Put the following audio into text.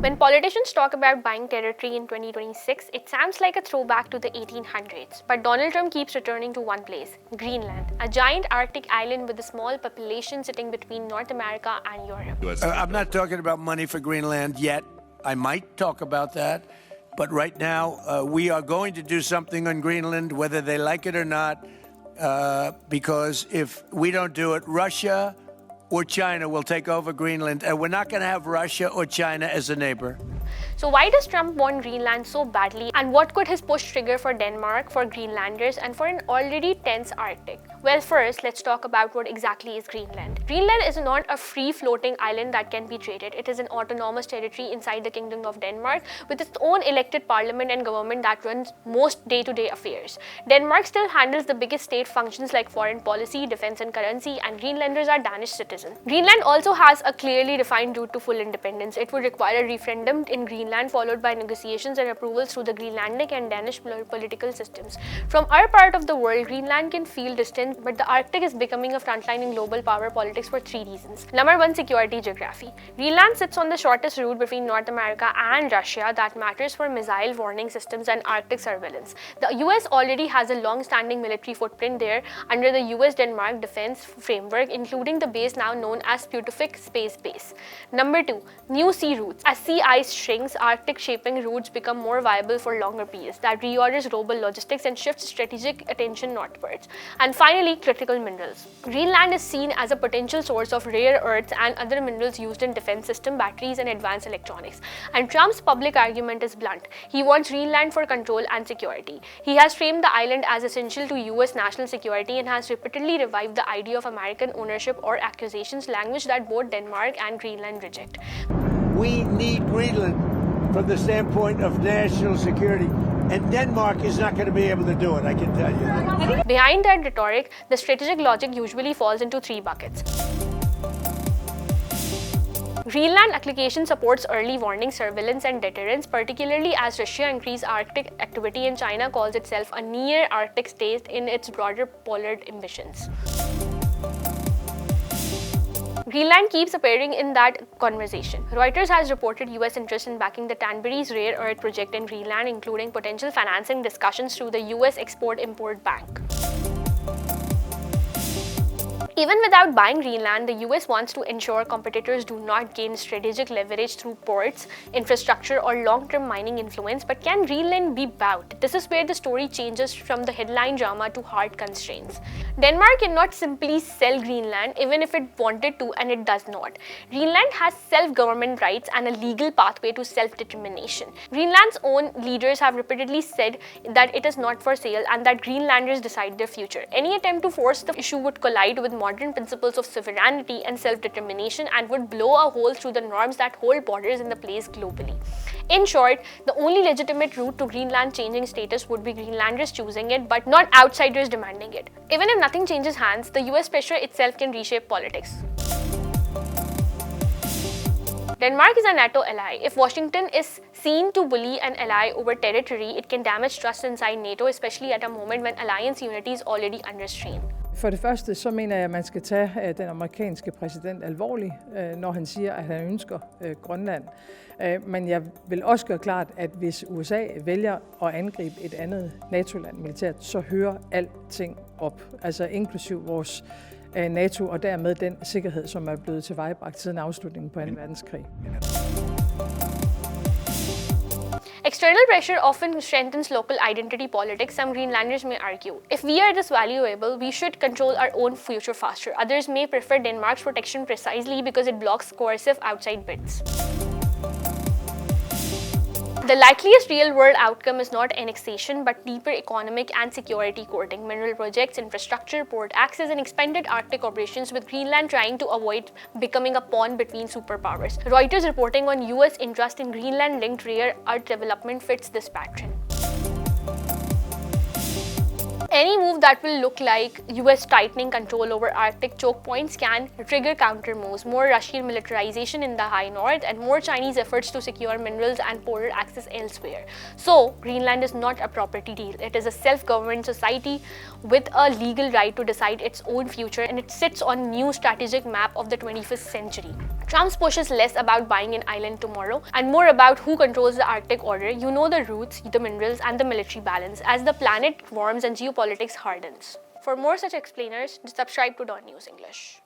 When politicians talk about buying territory in 2026, it sounds like a throwback to the 1800s. But Donald Trump keeps returning to one place, Greenland, a giant Arctic island with a small population sitting between North America and Europe. I'm not talking about money for Greenland yet. I might talk about that. But right now, we are going to do something on Greenland, whether they like it or not, because if we don't do it, Russia or China will take over Greenland, and we're not going to have Russia or China as a neighbor. So why does Trump want Greenland so badly, and what could his push trigger for Denmark, for Greenlanders, and for an already tense Arctic? Well, first, let's talk about what exactly is Greenland. Greenland is not a free-floating island that can be traded. It is an autonomous territory inside the Kingdom of Denmark with its own elected parliament and government that runs most day-to-day affairs. Denmark still handles the biggest state functions like foreign policy, defense and currency, and Greenlanders are Danish citizens. Greenland also has a clearly defined route to full independence. It would require a referendum in Greenland followed by negotiations and approvals through the Greenlandic and Danish political systems. From our part of the world, Greenland can feel distant, but the Arctic is becoming a frontline in global power politics for three reasons. Number one, security geography. Greenland sits on the shortest route between North America and Russia that matters for missile warning systems and Arctic surveillance. The US already has a long-standing military footprint there under the US-Denmark defense framework, including the base now known as Sputnik Space Base. Number two, new sea routes. As sea ice shrinks, Arctic shipping routes become more viable for longer periods. That reorders global logistics and shifts strategic attention northwards. And finally, critical minerals. Greenland is seen as a potential source of rare earths and other minerals used in defense system, batteries, and advanced electronics. And Trump's public argument is blunt. He wants Greenland for control and security. He has framed the island as essential to US national security and has repeatedly revived the idea of American ownership or accusations, language that both Denmark and Greenland reject. We need Greenland from the standpoint of national security. And Denmark is not going to be able to do it, I can tell you that. Behind that rhetoric, the strategic logic usually falls into three buckets. Greenland application supports early warning, surveillance, and deterrence, particularly as Russia increases Arctic activity and China calls itself a near-Arctic state in its broader polar ambitions. Greenland keeps appearing in that conversation. Reuters has reported US interest in backing the Tanberry's rare earth project in Greenland, including potential financing discussions through the US Export-Import Bank. Even without buying Greenland, the US wants to ensure competitors do not gain strategic leverage through ports, infrastructure, or long-term mining influence, but can Greenland be bought? This is where the story changes from the headline drama to hard constraints. Denmark cannot simply sell Greenland even if it wanted to, and it does not. Greenland has self-government rights and a legal pathway to self-determination. Greenland's own leaders have repeatedly said that it is not for sale and that Greenlanders decide their future. Any attempt to force the issue would collide with modern principles of sovereignty and self-determination and would blow a hole through the norms that hold borders in the place globally. In short, the only legitimate route to Greenland changing status would be Greenlanders choosing it, but not outsiders demanding it. Even if nothing changes hands, the US pressure itself can reshape politics. Denmark is a NATO ally. If Washington is seen to bully an ally over territory, it can damage trust inside NATO, especially at a moment when alliance unity is already under strain. For det første, så mener jeg, at man skal tage den amerikanske præsident alvorligt, når han siger, at han ønsker Grønland. Men jeg vil også gøre klart, at hvis USA vælger at angribe et andet NATO-land militært, så hører alting op. Altså inklusiv vores NATO og dermed den sikkerhed, som er blevet tilvejebragt siden afslutningen på 2. verdenskrig. External pressure often strengthens local identity politics, some Greenlanders may argue. If we are this valuable, we should control our own future faster. Others may prefer Denmark's protection precisely because it blocks coercive outside bids. The likeliest real-world outcome is not annexation, but deeper economic and security courting, mineral projects, infrastructure, port access, and expanded Arctic operations, with Greenland trying to avoid becoming a pawn between superpowers. Reuters reporting on US interest in Greenland-linked rare earth development fits this pattern. Any move that will look like US tightening control over Arctic choke points can trigger counter moves, more Russian militarization in the high north, and more Chinese efforts to secure minerals and porter access elsewhere. So, Greenland is not a property deal. It is a self-governed society with a legal right to decide its own future, and it sits on a new strategic map of the 21st century. Trump's push is less about buying an island tomorrow and more about who controls the Arctic order. You know the routes, the minerals, and the military balance as the planet warms and geopolitics hardens. For more such explainers, subscribe to DawnNews English.